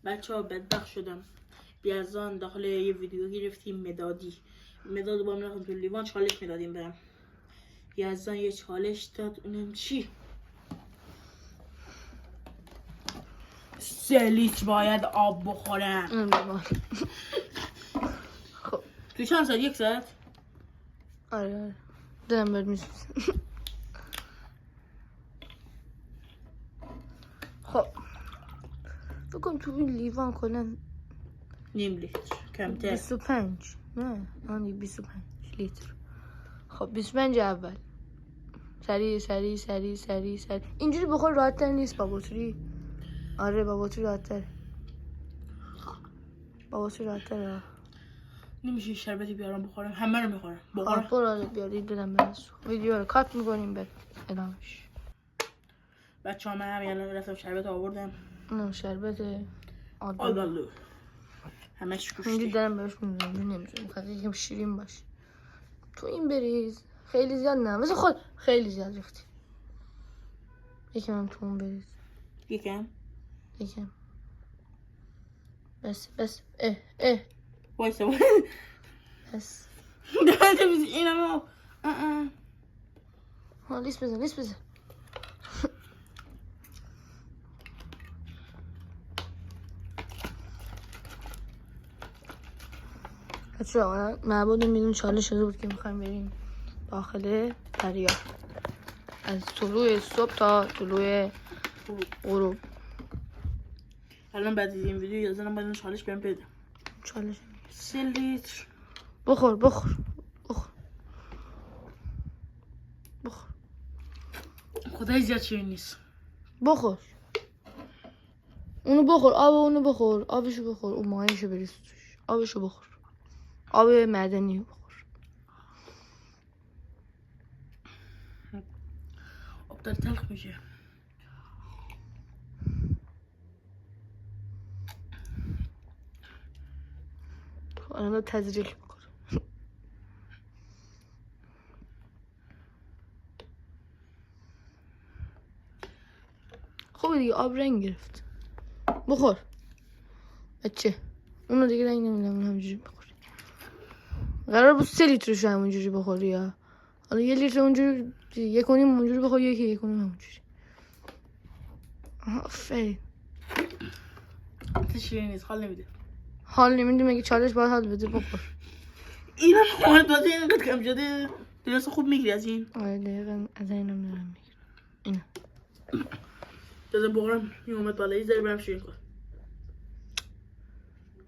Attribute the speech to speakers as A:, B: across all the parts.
A: بچه ها بدبخت شدم. بیازان داخل یه ویدیو گرفتیم مداد با من تو لیوان چالش میدادیم برم. بیازان یه چالش داد اونم چی؟ 3 لیتر باید آب بخورم.
B: خب
A: تو چند ساعت؟ 1 ساعت؟
B: آره دارم برد میسوزم. خب بگم تو این لیوان کنن
A: نیم لیتر کمتر.
B: 25 نه آنی 25 لیتر. خب 25 اول سریع سریع سریع سریع سریع اینجوری بخور راحت‌تر نیست با بطری. آره با بطری راحت‌تر. با بطری راحت‌تر.
A: نمیشه شربتی بیارم بخورم؟ همه رو میخورم. بخورم.
B: خب برو بیارید بدم برس. ویدیو رو کات میکنیم بر ادامش.
A: بچه ها من همین الان رفتم شربت آوردم.
B: نه شربت
A: آلبالو همش
B: اینجا
A: گوشتی.
B: دارم بهش میزنم نمیزنم خیلی یکم شیرین باشه. تو این بریز خیلی زیاد نه مثل خود خیلی زیاد ریختی. یکم هم تو اون بریز
A: یکم
B: بس اه
A: وایسا
B: بس
A: دهنده بیزی اینم
B: ها لیست بزن بچه ها معبود میدون چالش شده بود که میخوایم بریم داخل دریا از طلوع صبح تا طلوع غروب.
A: الان بعد از این ویدیو یازنم باید چالش برم پیدا.
B: چالش
A: 3 لیتر
B: بخور
A: خدای زیاد شیرین نیست.
B: بخور اونو بخور اونو بخور آبشو بخور اون ماهیشو بریز توش آبشو بخور آب معدنی بخور.
A: آب داره تلخ میشه.
B: الان تزریق بخور. خوبه دیگه آب رنگ گرفت. بخور بچه اونو دیگه رنگ نمیدم اون همجوری بخوری. قرار بود 3 لیترش همونجوری بخوری یا حالا 1 لیتر اونجوری 1.5 اونجوری بخور 1.5 همونجوری. آفرین.
A: شیرین نیست حال نمیده.
B: حال نمیده مگه چالش باید حال بده بخور.
A: اینم مورد داده اینقدر کم شده درست خوب میگیری از این.
B: آره دقیقا از اینم دارم میگیرم اینو
A: دادم بخورم این اومد بالا یه ذره برم شیرین کن.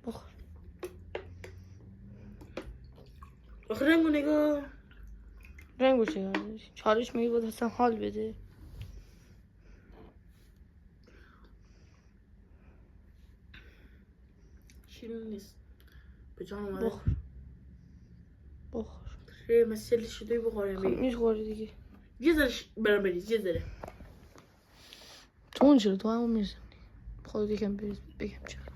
B: بخور.
A: آخه رنگو نگاه.
B: رنگو چه چالش میگی بود اصلا حال بده.
A: شیرین نیست به جان اومده.
B: بخور
A: خیلی مسئله شده بخورم.
B: خب میخوری دیگه
A: یه ذره برم بریز یه ذره.
B: تو اون چرا تو همون میرسم خود یکم بریز بگم چقدر.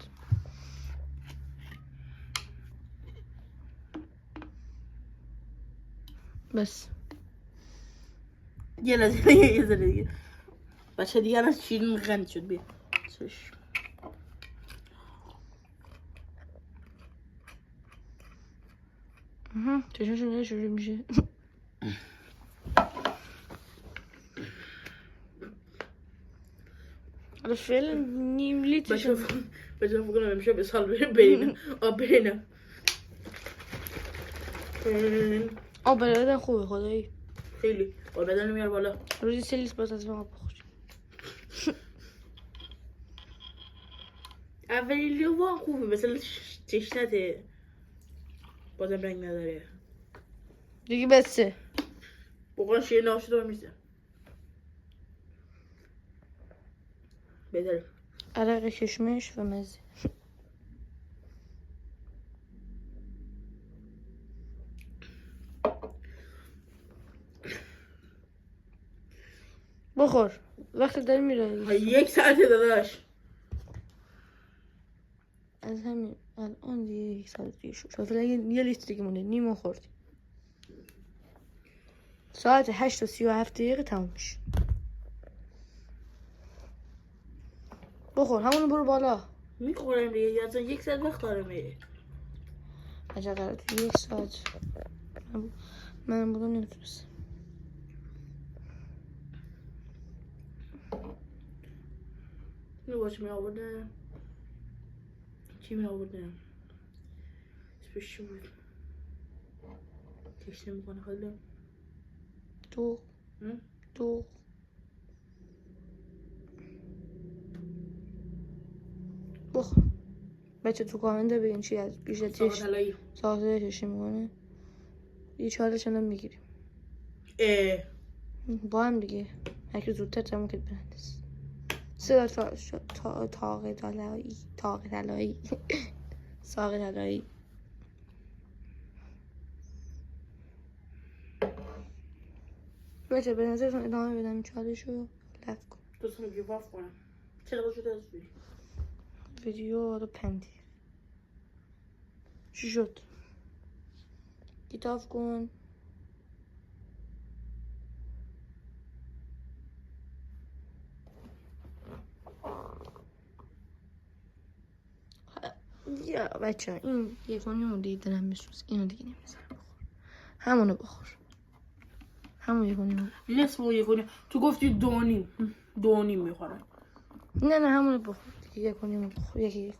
B: بس
A: یه لحظه یه ذره دیگه. بچه دیگه الان شیرین غند شد. بیا
B: چشمشون نشوری میشه. حالا فعلا نیم لیتر
A: بچه فکر کنم امشب به سال برینم آب برینم.
B: آب بدن خوبه خدایی
A: خیلی آب بدن میار بالا.
B: روزی 3 لیتر باز از آب بخور.
A: اولی لیوان خوبه مثلا تشنته بازم رنگ نداره
B: دیگه بسه
A: بخورم شیرین آشدار میشه بهتره.
B: عرق کشمش و مزه. بخور وقت داری میره.
A: 1 ساعته داداش.
B: از همین الان دیگه 1 ساعت دیگه شد. فعلا یه لیتر دیگه مونده نیمو خوردی. ساعت 8:37 تموم میشه. بخور همونو برو بالا.
A: میخورم دیگه یزدان 1 ساعت وقت دارم.
B: عجب قرار تو 1 ساعت من بودم نمیتونستم.
A: اینو باش می آوردم. چی می آوردم؟ اسمش چی بود؟ تشنه میکنه حالا.
B: دو بخور بچه تو کامنت بگین چی از بیشتر
A: ساقه طلایی.
B: ساخته چشی میکنه. یه چالش هم میگیریم با هم دیگه. هرکی زودتر تموم کرد برندست. صدا تاق طلایی ساق طلایی. بچه به نظرتون ادامه بدم این چالش رو لف کن.
A: دوستم گیواف کنم. چرا شده از
B: ویدیو رو پندی چی شد؟ گیتاف کن. یا بچه این 1.5 دیگه دلم میسوز. اینو دیگه نمیزنم بخور. همونو بخور. همون 1.5.
A: نصف و 1.5. تو گفتی 2.5 میخورم.
B: نه همونو بخور دیگه. 1.5 بخور. یکی 1.5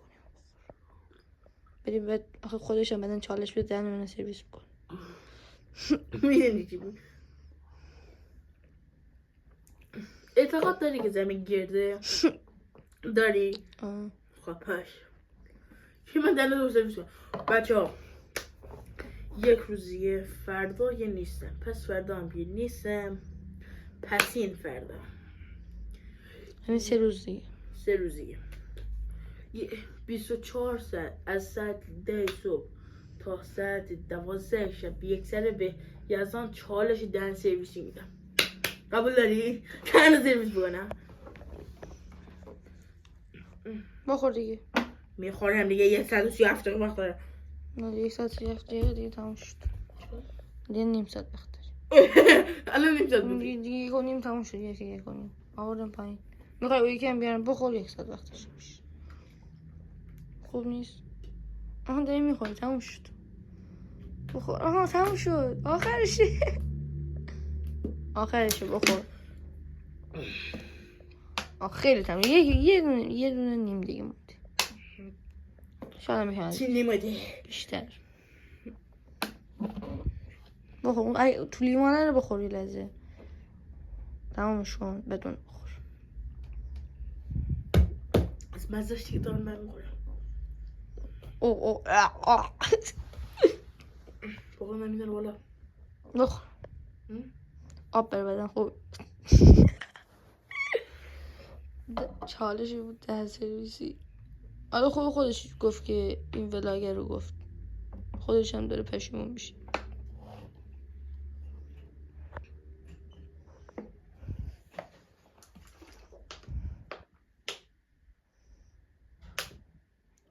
B: بریم بعد آخه خودشم بدن چالش بده دهن من سرویس میکن.
A: میدونی چی بود؟ اعتقاد داری که زمین گرده؟ داری؟ خب پش که من دنده دو سرویس کنم. بچه ها 1 روزیه فردا یه نیستم. پس فردا هم یه نیستم. پس این فردا
B: همین 3 روز دیگه.
A: 3 روزیه 24 ساعت از ساعت 10 صبح تا ساعت 12 شب 1 ساعت به یزدان چالش دهن سرویسی میدم. قبول داری؟ دهن سرویس بکنم.
B: بخور دیگه.
A: میخورم دیگه. 137 دقیقه وقت دارم.
B: نه 137 دقیقه دیگه تموم شد. دیگه نیم ساعت وقت داریم.
A: الان نیم ساعت بود.
B: دیگه 1.5 تموم شد. 1.5 آوردم پایین. میخوای او یکی هم بیارم بخور 1 ساعت وقتش میشه. خوب نیست. آها داری میخوری تموم شد. بخور. آها تموم شد. آخرشه بخور. خیلی تموم. یه دونه نیم دیگه مونده. شاید میکنم
A: چی نیمده؟
B: بیشتر. بخور. تو لیوانه رو بخوری لحظه. تمامش کن بدون بخور.
A: از مزهش دیگه دارم من میخورم. بخور من میدن بالا.
B: بخور. آب بر بدن خوب. چالشی بود ده سرویسی. حالا خودش گفت که این ولاگر رو گفت. خودش هم داره پشیمون میشه.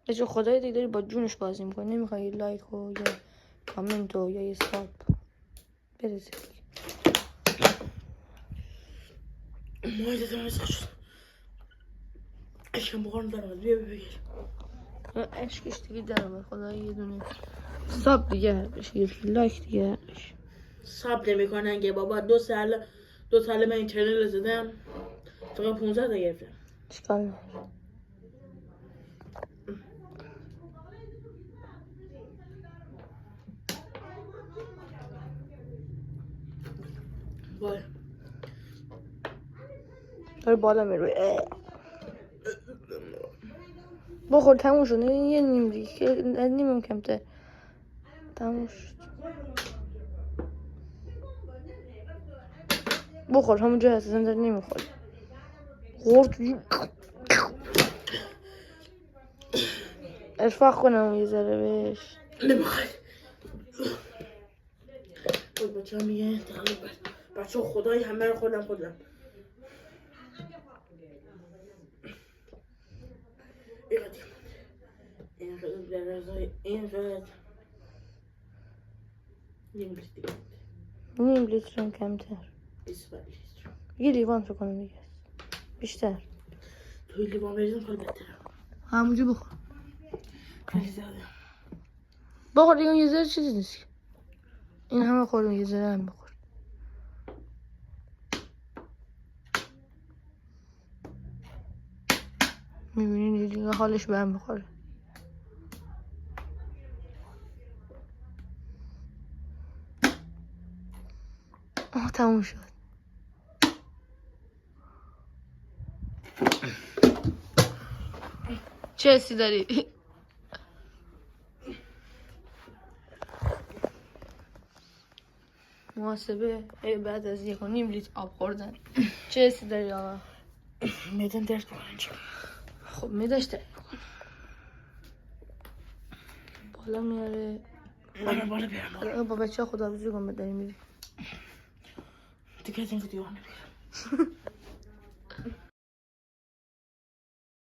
B: بچه خدای دیگه داری با جونش بازی میکنه. نمیخوای لایک و یا کامنت و یا یه ساب برسه.
A: مایده دارم ازش شد. اشکم بخورم دارم. بیا بگیر.
B: اشکش دیگه درمه. خدای یه دونه ساب دیگه هر بشه. یه لایک دیگه هر بشه.
A: ساب نمی کنن که بابا 2 سال من این چنل زدم. فقط 15 تا گرفتم.
B: اشکال نداره.
A: وای
B: داره بالا میروی. بخور تموم شد. یه نیم دیگه. نیمم کمتر. تموم شد. بخور همونجا هست. اصلا داره نمیخوری. خورد. اشفاق کنم یه ذره بهش.
A: نمیخوای. بود بچه ها میگه بچه ها خدای همه رو خودم اینقدر در رضای اینقدر
B: نیم لیتر هم کمتر.
A: 25 لیتر.
B: یه لیوان فکر کنم دیگه بیشتر.
A: توی لیوان بریزم خیلی بهتره.
B: همونجا بخور.
A: خیلی زیاده.
B: بخور دیگه، یه ذره چیزی نیست که. این همه خوردم، یه ذره هم بخور. میبینین دیگه حالش به هم بخوره. تموم شد. چه حسی داری؟ محاسبه بعد از 1.5 لیتر آب خوردن چه حسی داری آقا؟
A: میدن درد میکنه.
B: خب میداش درد میکنه. بالا میاره.
A: بالا بیارم.
B: با بچه ها خداحافظی کن، داری میری
A: دیگه از این ویدیو نمیگیرم.